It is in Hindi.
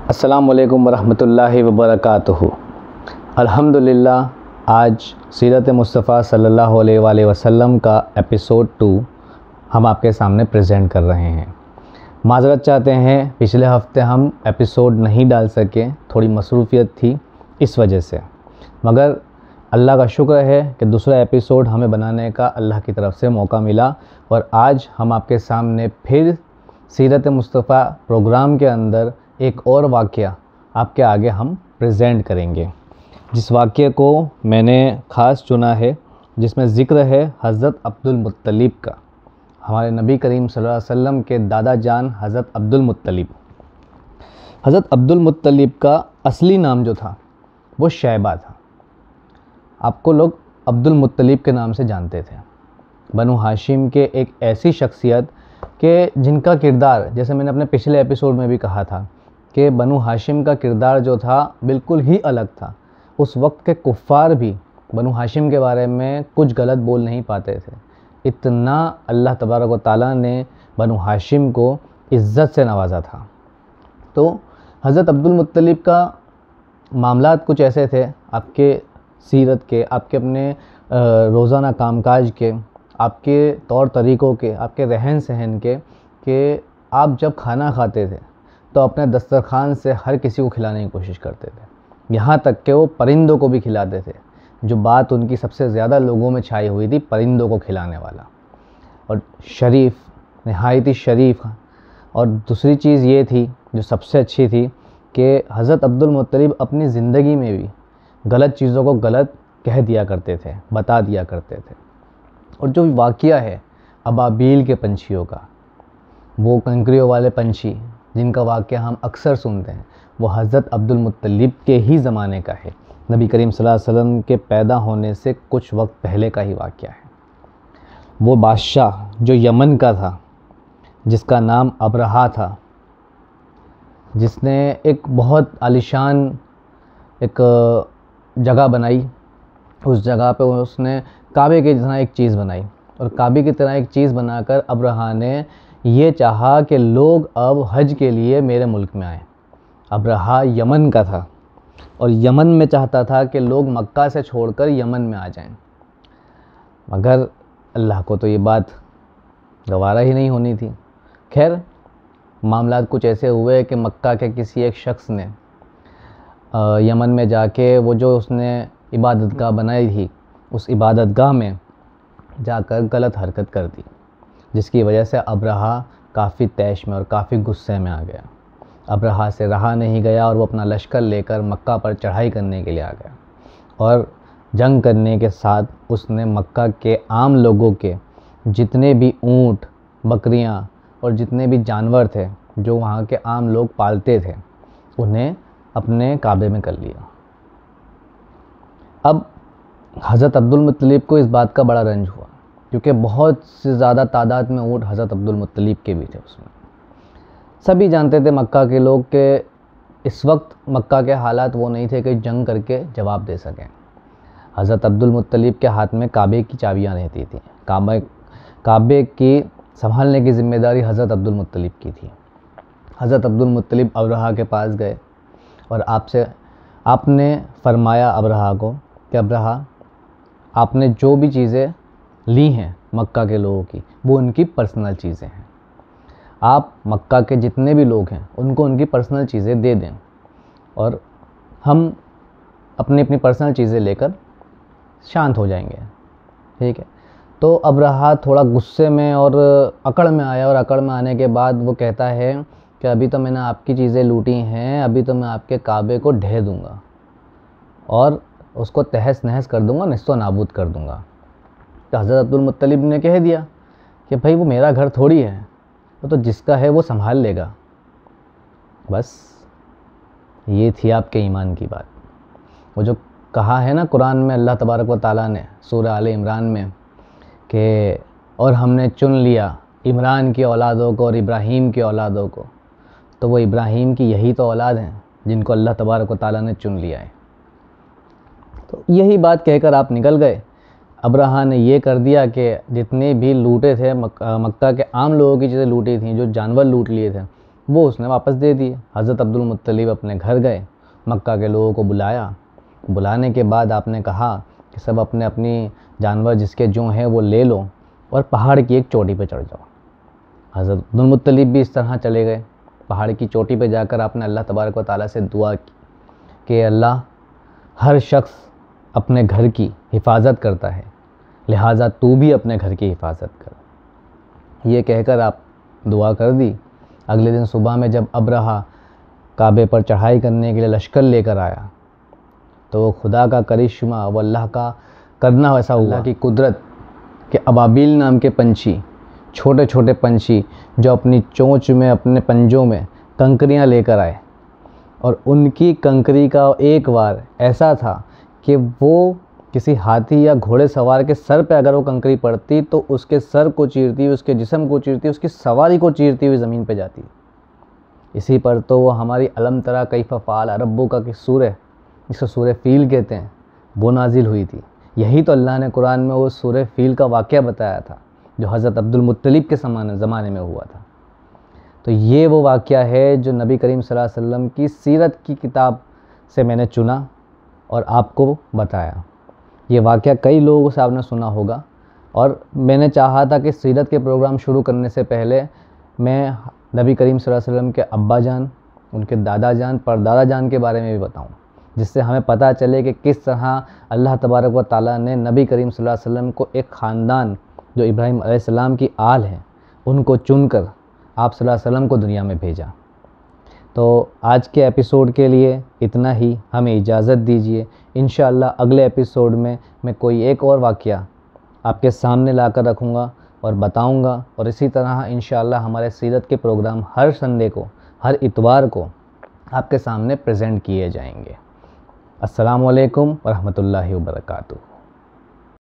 अस्सलामु अलैकुम वरहमतुल्लाहि वबरकातुहू। अल्हम्दुलिल्लाह आज सीरत मुस्तफ़ा सल्लल्लाहु अलैहि वसल्लम का एपिसोड 2 हम आपके सामने प्रेजेंट कर रहे हैं। माज़रत चाहते हैं, पिछले हफ्ते हम एपिसोड नहीं डाल सके, थोड़ी मसरूफ़ियत थी इस वजह से, मगर अल्लाह का शुक्र है कि दूसरा एपिसोड हमें बनाने का अल्लाह की तरफ से मौका मिला और आज हम आपके सामने फिर सीरत मुस्तफ़ा प्रोग्राम के अंदर एक और वाक़या आपके आगे हम प्रेजेंट करेंगे, जिस वाक़े को मैंने ख़ास चुना है, जिसमें ज़िक्र है हज़रत अब्दुल मुत्तलिब का, हमारे नबी करीम सल्लल्लाहु अलैहि वसल्लम के दादा जान हज़रत अब्दुल मुत्तलिब। हज़रत अब्दुल मुत्तलिब का असली नाम जो था वो शैबा था। आपको लोग अब्दुल मुत्तलिब के नाम से जानते थे। बनु हाशिम के एक ऐसी शख्सियत के जिनका किरदार, जैसे मैंने अपने पिछले एपिसोड में भी कहा था कि बनु हाशिम का किरदार जो था बिल्कुल ही अलग था। उस वक्त के कुफ़ार भी बनु हाशिम के बारे में कुछ गलत बोल नहीं पाते थे। इतना अल्लाह तबारक व तआला ने बनु हाशिम को इज़्ज़त से नवाजा था। तो हज़रत अब्दुल मुत्तलिब का मामलात कुछ ऐसे थे, आपके सीरत के, आपके अपने रोज़ाना कामकाज के, आपके तौर तरीक़ों के, आपके रहन सहन के, कि आप जब खाना खाते थे तो अपने दस्तरखान से हर किसी को खिलाने की कोशिश करते थे, यहाँ तक कि वो परिंदों को भी खिलाते थे। जो बात उनकी सबसे ज़्यादा लोगों में छाई हुई थी, परिंदों को खिलाने वाला, और शरीफ, नहायत ही शरीफ। और दूसरी चीज़ ये थी जो सबसे अच्छी थी कि हज़रत अब्दुल मुत्तलिब अपनी ज़िंदगी में भी गलत चीज़ों को गलत कह दिया करते थे, बता दिया करते थे। और जो वाक़या है अबाबील के पंछियों का, वो कंकरियों वाले पंछी जिनका वाक़या हम अक्सर सुनते हैं, वो हज़रत अब्दुल मुत्तलिब के ही ज़माने का है। नबी करीम सल्लल्लाहु अलैहि वसल्लम के पैदा होने से कुछ वक्त पहले का ही वाक़या है। वो बादशाह जो यमन का था, जिसका नाम अबरहा था, जिसने एक बहुत आलिशान एक जगह बनाई, उस जगह पे उसने काबे की तरह एक चीज़ बनाई, और काबे की तरह एक चीज़ बनाकर अबरहा ने ये चाहा कि लोग अब हज के लिए मेरे मुल्क में आएँ। अबरहा यमन का था और यमन में चाहता था कि लोग मक्का से छोड़कर यमन में आ जाएं, मगर अल्लाह को तो ये बात गवारा ही नहीं होनी थी। खैर, मामलात कुछ ऐसे हुए कि मक्का के किसी एक शख्स ने यमन में जाके वो जो उसने इबादतगाह बनाई थी, उस इबादतगाह में जाकर गलत हरकत कर दी, जिसकी वजह से अबरहा काफ़ी तैश में और काफ़ी गुस्से में आ गया। अबरहा से रहा नहीं गया और वो अपना लश्कर लेकर मक्का पर चढ़ाई करने के लिए आ गया, और जंग करने के साथ उसने मक्का के आम लोगों के जितने भी ऊँट, बकरियां और जितने भी जानवर थे जो वहाँ के आम लोग पालते थे, उन्हें अपने काबे में कर लिया। अब हज़रत अब्दुल मुत्तलिब को इस बात का बड़ा रंज हुआ, क्योंकि बहुत से ज़्यादा तादाद में ऊँट हज़रत अब्दुल मुत्तलिब के भी थे उसमें। सभी जानते थे मक्का के लोग कि इस वक्त मक्का के हालात वो नहीं थे कि जंग करके जवाब दे सकें। हज़रत अब्दुल मुत्तलिब के हाथ में काबे की चाबियाँ रहती थी। काबे की संभालने की ज़िम्मेदारी हज़रत अब्दुल मुत्तलिब की थी। हज़रत अब्दुल मुत्तलिब अबरहा के पास गए और आपने फरमाया अबरहा को कि अबरहा, आपने जो भी चीज़ें ली हैं मक्का के लोगों की, वो उनकी पर्सनल चीज़ें हैं। आप मक्का के जितने भी लोग हैं उनको उनकी पर्सनल चीज़ें दे दें, और हम अपनी अपनी पर्सनल चीज़ें लेकर शांत हो जाएंगे, ठीक है। तो अबरहा थोड़ा गुस्से में और अकड़ में आया, और अकड़ में आने के बाद वो कहता है कि अभी तो मैंने आपकी चीज़ें लूटी हैं, अभी तो मैं आपके काबे को ढह दूँगा और उसको तहस नहस कर दूँगा, निस्तो नाबूद कर दूँगा। तो हज़रत अब्दुल मुत्तलिब ने कह दिया कि भाई वो मेरा घर थोड़ी है, वो तो जिसका है वो संभाल लेगा। बस ये थी आपके ईमान की बात। वो जो कहा है ना कुरान में अल्लाह तबारक व तआला ने सूरह आले इमरान में कि और हमने चुन लिया इमरान की औलादों को और इब्राहीम की औलादों को, तो वो इब्राहीम की यही तो औलाद हैं जिनको अल्लाह तबारक व तआला ने चुन लिया है। तो यही बात कहकर आप निकल गए। अबरहा ने ये कर दिया कि जितने भी लूटे थे मक्का के आम लोगों की चीज़ें लूटी थी, जो जानवर लूट लिए थे, वो उसने वापस दे दिए। हज़रत अब्दुल मुत्तलिब अपने घर गए, मक्का के लोगों को बुलाया। बुलाने के बाद आपने कहा कि सब अपने अपनी जानवर जिसके जो हैं वो ले लो और पहाड़ की एक चोटी पे चढ़ जाओ। हज़रत अब्दुल मुत्तलिब भी इस तरह चले गए। पहाड़ की चोटी पे जाकर आपने अल्लाह तबारक व तआला से दुआ की कि अल्लाह, हर शख्स अपने घर की हिफाजत करता है, लिहाजा तू भी अपने घर की हिफाजत कर। ये कहकर आप दुआ कर दी। अगले दिन सुबह में जब अब्रहा काबे पर चढ़ाई करने के लिए लश्कर लेकर आया तो वो खुदा का करिश्मा, वो अल्लाह का करना वैसा हुआ, अल्लाह की कुदरत कि अबाबिल नाम के पंछी, छोटे छोटे पंछी जो अपनी चोंच में, अपने पंजों में कंकरियां लेकर आए, और उनकी कंकरी का एक वार ऐसा था कि वो किसी हाथी या घोड़े सवार के सर पे अगर वो कंकरी पड़ती तो उसके सर को चीरती हुई, उसके जिस्म को चीरती हुई, उसकी सवारी को चीरती हुई ज़मीन पे जाती। इसी पर तो वो हमारी अलम तरा कैफ़ फ़अल रब्बुका की सूरह, जिसको सूरह फ़ील कहते हैं, वो नाजिल हुई थी। यही तो अल्लाह ने कुरान में वो सूरह फ़ील का वाक़या बताया था जो हज़रत अब्दुल मुत्तलिब के ज़माने में हुआ था। तो ये वो वाक़या है जो नबी करीम सल्लल्लाहु अलैहि वसल्लम की सीरत की किताब से मैंने चुना और आपको बताया। ये वाक़या कई लोगों से आपने सुना होगा, और मैंने चाहा था कि सीरत के प्रोग्राम शुरू करने से पहले मैं नबी करीम सल्लल्लाहु अलैहि वसल्लम के अब्बा जान, उनके दादा जान, परदादा जान के बारे में भी बताऊं, जिससे हमें पता चले कि किस तरह अल्लाह तबारक व तआला ने नबी करीम सल्लल्लाहु अलैहि वसल्लम को एक ख़ानदान जो इब्राहीम अलैहिस्सलाम की आल है उनको चुनकर आप सल्लल्लाहु अलैहि वसल्लम को दुनिया में भेजा। तो आज के एपिसोड के लिए इतना ही, हमें इजाज़त दीजिए। इंशाअल्लाह अगले एपिसोड में मैं कोई एक और वाक़या आपके सामने लाकर रखूँगा और बताऊँगा, और इसी तरह इंशाअल्लाह हमारे सीरत के प्रोग्राम हर संडे को, हर इतवार को आपके सामने प्रेजेंट किए जाएंगे। अस्सलामु अलैकुम व रहमतुल्लाहि व बरकातुहू।